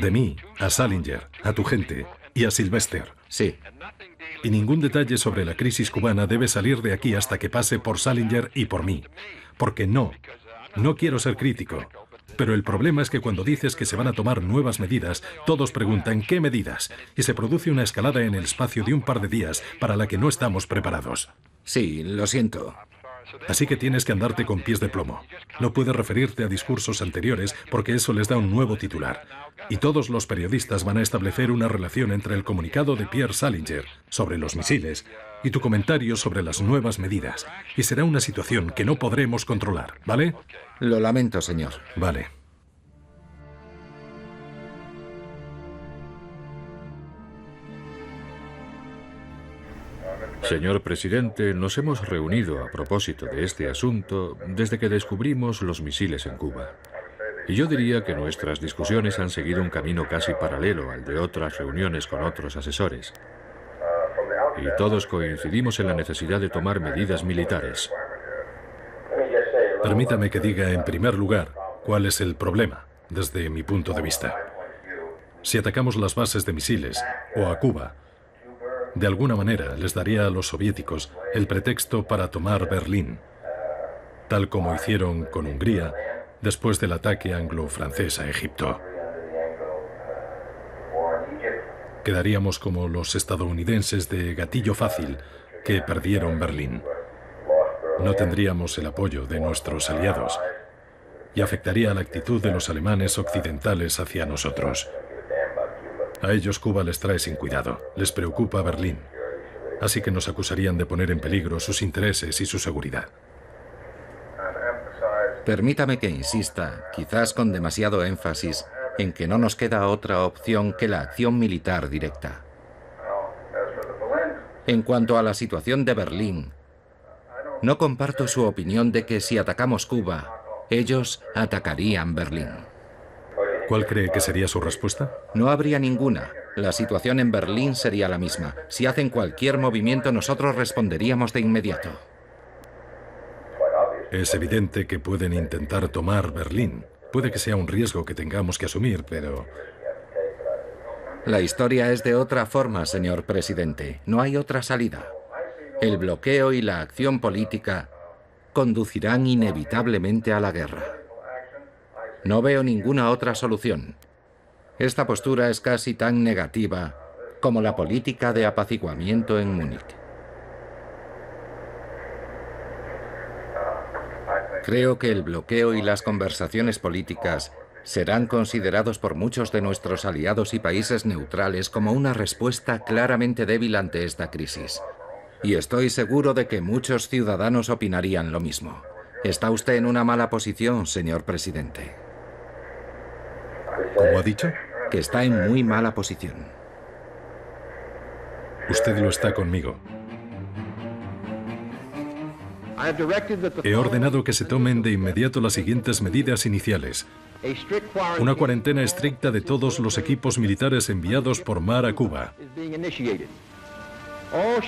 De mí, a Salinger, a tu gente y a Sylvester. Sí. Y ningún detalle sobre la crisis cubana debe salir de aquí hasta que pase por Salinger y por mí. Porque no quiero ser crítico. Pero el problema es que cuando dices que se van a tomar nuevas medidas, todos preguntan ¿qué medidas? Y se produce una escalada en el espacio de un par de días para la que no estamos preparados. Sí, lo siento. Así que tienes que andarte con pies de plomo. No puedes referirte a discursos anteriores porque eso les da un nuevo titular. Y todos los periodistas van a establecer una relación entre el comunicado de Pierre Salinger sobre los misiles y tu comentario sobre las nuevas medidas. Y será una situación que no podremos controlar, ¿vale? Lo lamento, señor. Vale. Señor presidente, nos hemos reunido a propósito de este asunto desde que descubrimos los misiles en Cuba. Y yo diría que nuestras discusiones han seguido un camino casi paralelo al de otras reuniones con otros asesores. Y todos coincidimos en la necesidad de tomar medidas militares. Permítame que diga en primer lugar cuál es el problema, desde mi punto de vista. Si atacamos las bases de misiles o a Cuba, de alguna manera les daría a los soviéticos el pretexto para tomar Berlín, tal como hicieron con Hungría después del ataque anglo-francés a Egipto. Quedaríamos como los estadounidenses de gatillo fácil que perdieron Berlín. No tendríamos el apoyo de nuestros aliados y afectaría la actitud de los alemanes occidentales hacia nosotros. A ellos Cuba les trae sin cuidado, les preocupa Berlín, así que nos acusarían de poner en peligro sus intereses y su seguridad. Permítame que insista, quizás con demasiado énfasis, en que no nos queda otra opción que la acción militar directa. En cuanto a la situación de Berlín, no comparto su opinión de que si atacamos Cuba, ellos atacarían Berlín. ¿Cuál cree que sería su respuesta? No habría ninguna. La situación en Berlín sería la misma. Si hacen cualquier movimiento, nosotros responderíamos de inmediato. Es evidente que pueden intentar tomar Berlín. Puede que sea un riesgo que tengamos que asumir, pero... La historia es de otra forma, señor presidente. No hay otra salida. El bloqueo y la acción política conducirán inevitablemente a la guerra. No veo ninguna otra solución. Esta postura es casi tan negativa como la política de apaciguamiento en Múnich. Creo que el bloqueo y las conversaciones políticas serán considerados por muchos de nuestros aliados y países neutrales como una respuesta claramente débil ante esta crisis. Y estoy seguro de que muchos ciudadanos opinarían lo mismo. Está usted en una mala posición, señor presidente. ¿Cómo ha dicho? Que está en muy mala posición. Usted lo está conmigo. He ordenado que se tomen de inmediato las siguientes medidas iniciales. Una cuarentena estricta de todos los equipos militares enviados por mar a Cuba.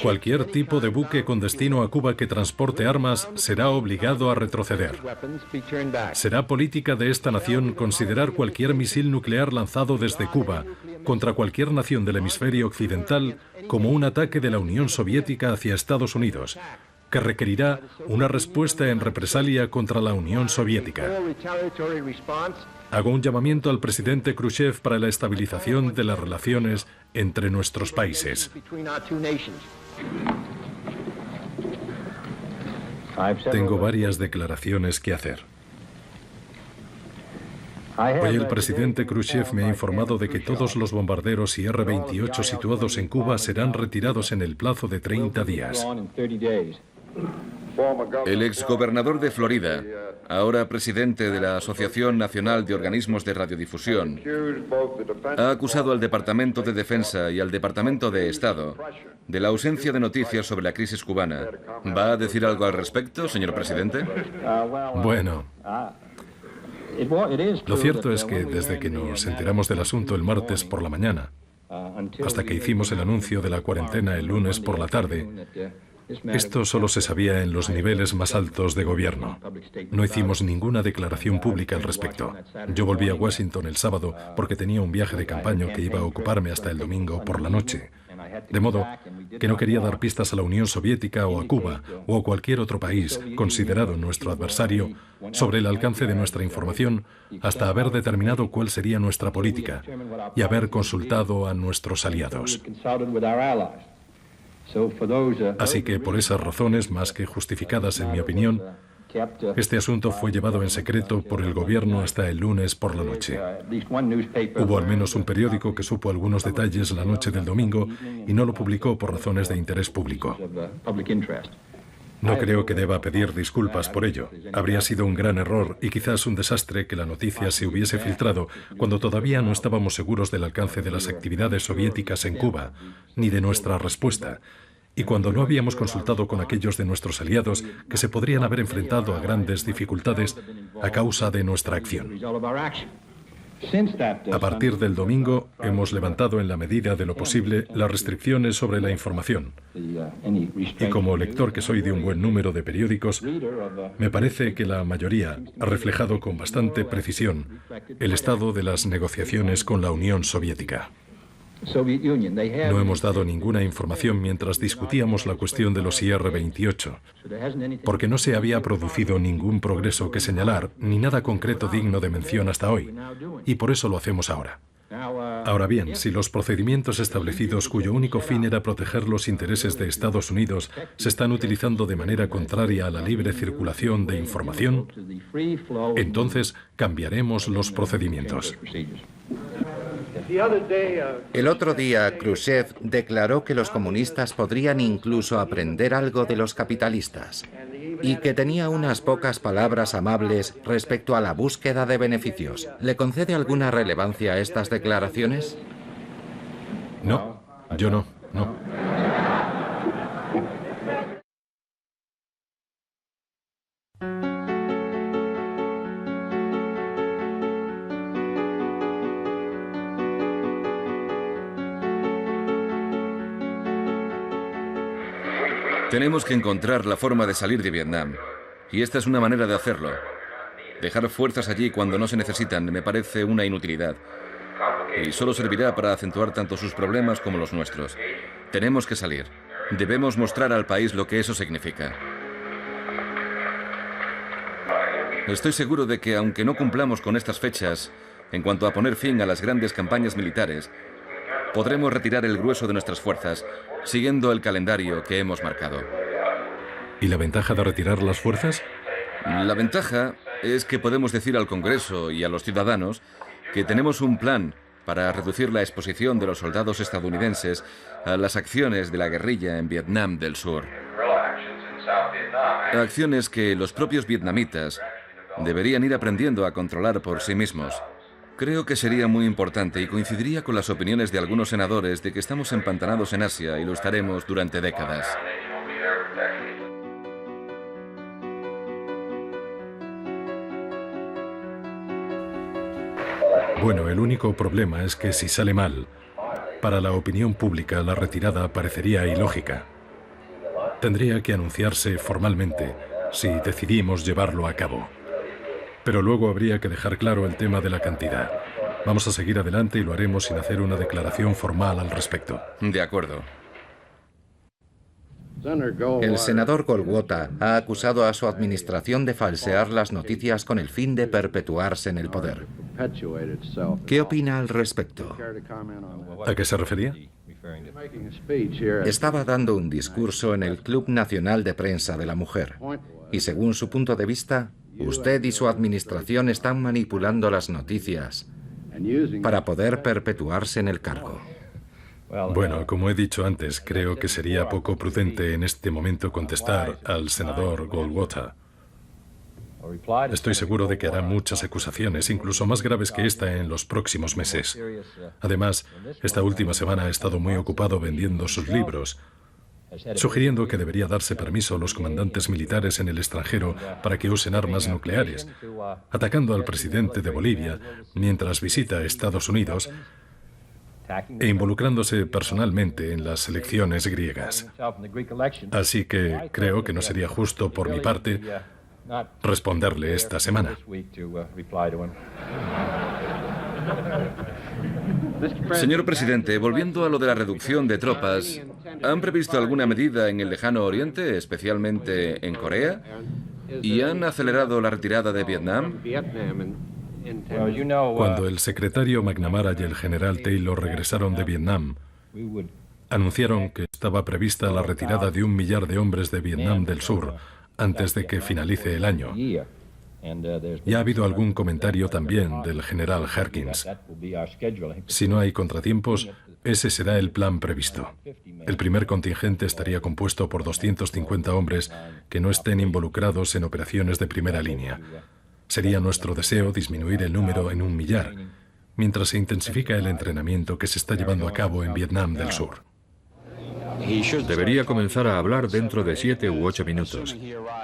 Cualquier tipo de buque con destino a Cuba que transporte armas será obligado a retroceder. Será política de esta nación considerar cualquier misil nuclear lanzado desde Cuba contra cualquier nación del hemisferio occidental como un ataque de la Unión Soviética hacia Estados Unidos, que requerirá una respuesta en represalia contra la Unión Soviética. Hago un llamamiento al presidente Khrushchev para la estabilización de las relaciones entre nuestros países. Tengo varias declaraciones que hacer. Hoy el presidente Khrushchev me ha informado de que todos los bombarderos y R-28 situados en Cuba serán retirados en el plazo de 30 días. El exgobernador de Florida, ahora presidente de la Asociación Nacional de Organismos de Radiodifusión, ha acusado al Departamento de Defensa y al Departamento de Estado de la ausencia de noticias sobre la crisis cubana. ¿Va a decir algo al respecto, señor presidente? Bueno, lo cierto es que desde que nos enteramos del asunto el martes por la mañana, hasta que hicimos el anuncio de la cuarentena el lunes por la tarde, esto solo se sabía en los niveles más altos de gobierno. No hicimos ninguna declaración pública al respecto. Yo volví a Washington el sábado porque tenía un viaje de campaña que iba a ocuparme hasta el domingo por la noche. De modo que no quería dar pistas a la Unión Soviética o a Cuba o a cualquier otro país considerado nuestro adversario sobre el alcance de nuestra información hasta haber determinado cuál sería nuestra política y haber consultado a nuestros aliados. Así que por esas razones, más que justificadas en mi opinión, este asunto fue llevado en secreto por el gobierno hasta el lunes por la noche. Hubo al menos un periódico que supo algunos detalles la noche del domingo y no lo publicó por razones de interés público. No creo que deba pedir disculpas por ello. Habría sido un gran error y quizás un desastre que la noticia se hubiese filtrado cuando todavía no estábamos seguros del alcance de las actividades soviéticas en Cuba, ni de nuestra respuesta, y cuando no habíamos consultado con aquellos de nuestros aliados que se podrían haber enfrentado a grandes dificultades a causa de nuestra acción. A partir del domingo, hemos levantado en la medida de lo posible las restricciones sobre la información. Y como lector que soy de un buen número de periódicos, me parece que la mayoría ha reflejado con bastante precisión el estado de las negociaciones con la Unión Soviética. No hemos dado ninguna información mientras discutíamos la cuestión de los IR-28, porque no se había producido ningún progreso que señalar, ni nada concreto digno de mención hasta hoy, y por eso lo hacemos ahora. Ahora bien, si los procedimientos establecidos cuyo único fin era proteger los intereses de Estados Unidos se están utilizando de manera contraria a la libre circulación de información, entonces cambiaremos los procedimientos. El otro día, Khrushchev declaró que los comunistas podrían incluso aprender algo de los capitalistas y que tenía unas pocas palabras amables respecto a la búsqueda de beneficios. ¿Le concede alguna relevancia a estas declaraciones? No, yo no. Tenemos que encontrar la forma de salir de Vietnam. Y esta es una manera de hacerlo. Dejar fuerzas allí cuando no se necesitan me parece una inutilidad. Y solo servirá para acentuar tanto sus problemas como los nuestros. Tenemos que salir. Debemos mostrar al país lo que eso significa. Estoy seguro de que, aunque no cumplamos con estas fechas, en cuanto a poner fin a las grandes campañas militares, podremos retirar el grueso de nuestras fuerzas, siguiendo el calendario que hemos marcado. ¿Y la ventaja de retirar las fuerzas? La ventaja es que podemos decir al Congreso y a los ciudadanos que tenemos un plan para reducir la exposición de los soldados estadounidenses a las acciones de la guerrilla en Vietnam del Sur. Acciones que los propios vietnamitas deberían ir aprendiendo a controlar por sí mismos. Creo que sería muy importante y coincidiría con las opiniones de algunos senadores de que estamos empantanados en Asia y lo estaremos durante décadas. Bueno, el único problema es que si sale mal, para la opinión pública la retirada parecería ilógica. Tendría que anunciarse formalmente si decidimos llevarlo a cabo. Pero luego habría que dejar claro el tema de la cantidad. Vamos a seguir adelante y lo haremos sin hacer una declaración formal al respecto. De acuerdo. El senador Golgota ha acusado a su administración de falsear las noticias con el fin de perpetuarse en el poder. ¿Qué opina al respecto? ¿A qué se refería? Estaba dando un discurso en el Club Nacional de Prensa de la Mujer. Y según su punto de vista, usted y su administración están manipulando las noticias para poder perpetuarse en el cargo. Bueno, como he dicho antes, creo que sería poco prudente en este momento contestar al senador Goldwater. Estoy seguro de que hará muchas acusaciones, incluso más graves que esta, en los próximos meses. Además, esta última semana ha estado muy ocupado vendiendo sus libros, sugiriendo que debería darse permiso a los comandantes militares en el extranjero para que usen armas nucleares, atacando al presidente de Bolivia mientras visita Estados Unidos e involucrándose personalmente en las elecciones griegas. Así que creo que no sería justo por mi parte responderle esta semana. Señor presidente, volviendo a lo de la reducción de tropas, ¿han previsto alguna medida en el lejano oriente, especialmente en Corea? ¿Y han acelerado la retirada de Vietnam? Cuando el secretario McNamara y el general Taylor regresaron de Vietnam, anunciaron que estaba prevista la retirada de 1 millar de hombres de Vietnam del Sur antes de que finalice el año. Y ha habido algún comentario también del general Harkins. Si no hay contratiempos, ese será el plan previsto. El primer contingente estaría compuesto por 250 hombres que no estén involucrados en operaciones de primera línea. Sería nuestro deseo disminuir el número en 1 millar, mientras se intensifica el entrenamiento que se está llevando a cabo en Vietnam del Sur. Debería comenzar a hablar dentro de 7 u 8 minutos,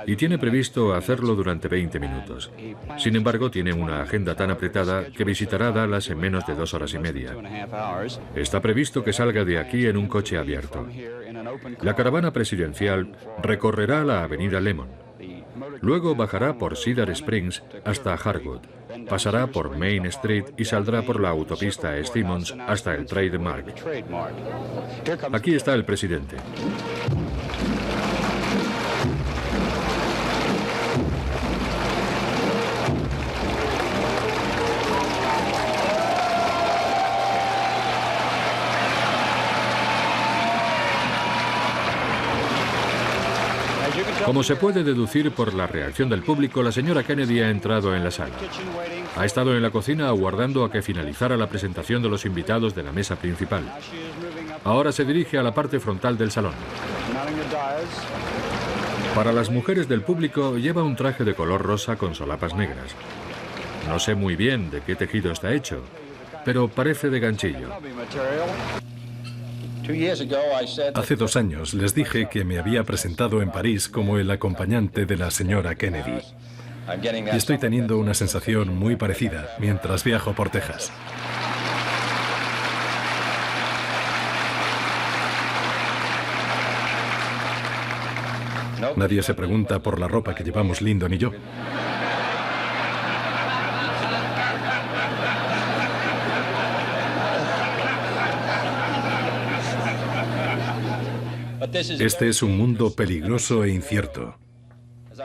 y tiene previsto hacerlo durante 20 minutos. Sin embargo, tiene una agenda tan apretada que visitará Dallas en menos de 2 horas y media. Está previsto que salga de aquí en un coche abierto. La caravana presidencial recorrerá la avenida Lemon. Luego bajará por Cedar Springs hasta Harwood, pasará por Main Street y saldrá por la autopista Stevens hasta el Trademark. Aquí está el presidente. Como se puede deducir por la reacción del público, la señora Kennedy ha entrado en la sala. Ha estado en la cocina aguardando a que finalizara la presentación de los invitados de la mesa principal. Ahora se dirige a la parte frontal del salón. Para las mujeres del público lleva un traje de color rosa con solapas negras. No sé muy bien de qué tejido está hecho, pero parece de ganchillo. Hace 2 años les dije que me había presentado en París como el acompañante de la señora Kennedy. Y estoy teniendo una sensación muy parecida mientras viajo por Texas. Nadie se pregunta por la ropa que llevamos Lyndon y yo. Este es un mundo peligroso e incierto.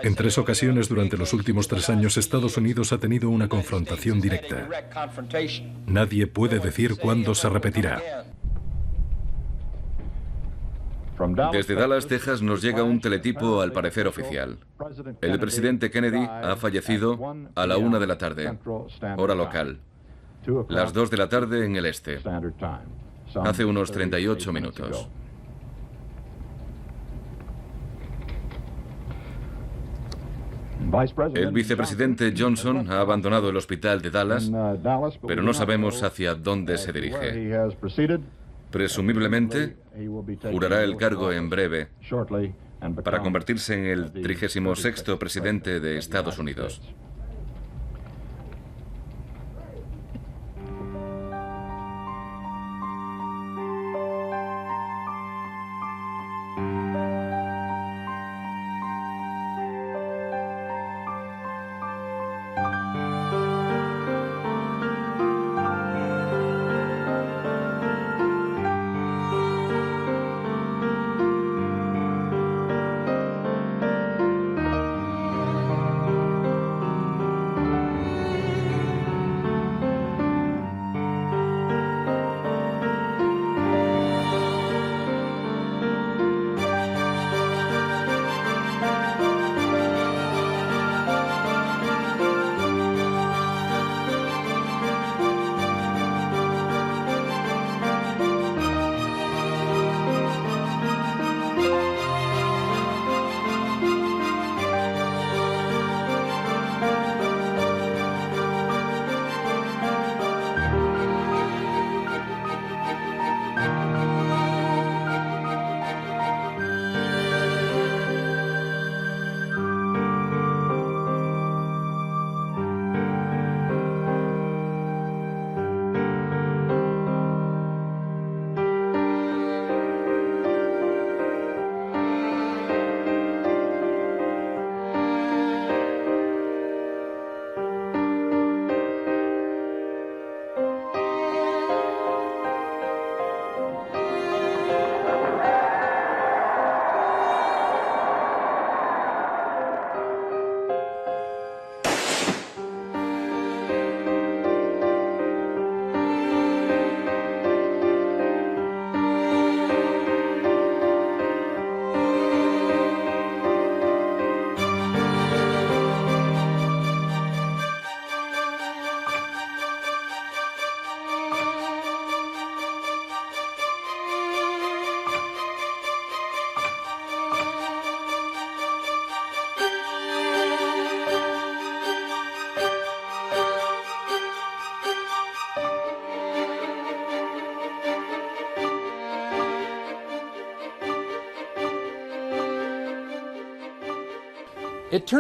En 3 ocasiones durante los últimos 3 años, Estados Unidos ha tenido una confrontación directa. Nadie puede decir cuándo se repetirá. Desde Dallas, Texas, nos llega un teletipo al parecer oficial. El presidente Kennedy ha fallecido a la 1 de la tarde, hora local. Las 2 de la tarde en el este. Hace unos 38 minutos. El vicepresidente Johnson ha abandonado el hospital de Dallas, pero no sabemos hacia dónde se dirige. Presumiblemente, jurará el cargo en breve para convertirse en el 36º presidente de Estados Unidos.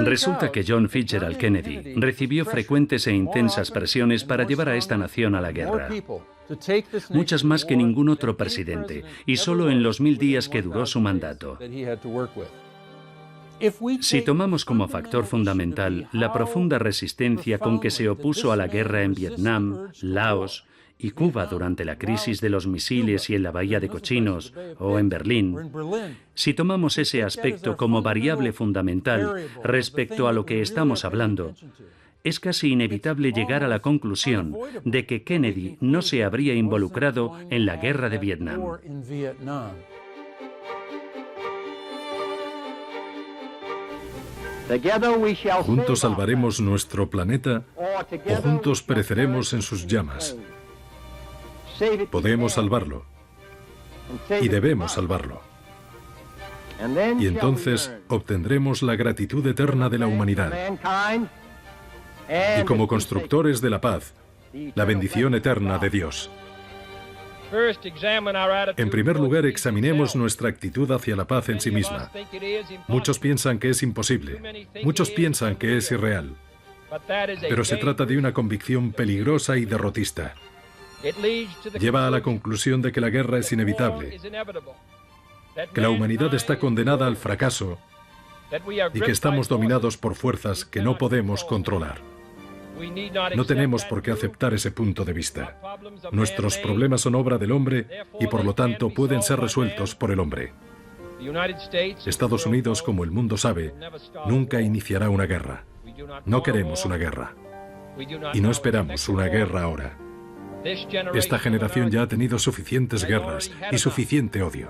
Resulta que John Fitzgerald Kennedy recibió frecuentes e intensas presiones para llevar a esta nación a la guerra. Muchas más que ningún otro presidente, y solo en los 1000 días que duró su mandato. Si tomamos como factor fundamental la profunda resistencia con que se opuso a la guerra en Vietnam, Laos y Cuba durante la crisis de los misiles y en la Bahía de Cochinos o en Berlín, si tomamos ese aspecto como variable fundamental respecto a lo que estamos hablando, es casi inevitable llegar a la conclusión de que Kennedy no se habría involucrado en la guerra de Vietnam. Juntos salvaremos nuestro planeta o juntos pereceremos en sus llamas. Podemos salvarlo y debemos salvarlo. Y entonces obtendremos la gratitud eterna de la humanidad. Y como constructores de la paz, la bendición eterna de Dios. En primer lugar, examinemos nuestra actitud hacia la paz en sí misma. Muchos piensan que es imposible. Muchos piensan que es irreal. Pero se trata de una convicción peligrosa y derrotista. Lleva a la conclusión de que la guerra es inevitable, que la humanidad está condenada al fracaso y que estamos dominados por fuerzas que no podemos controlar. No tenemos por qué aceptar ese punto de vista. Nuestros problemas son obra del hombre y por lo tanto pueden ser resueltos por el hombre. Estados Unidos, como el mundo sabe, nunca iniciará una guerra. No queremos una guerra. Y no esperamos una guerra ahora. Esta generación ya ha tenido suficientes guerras y suficiente odio.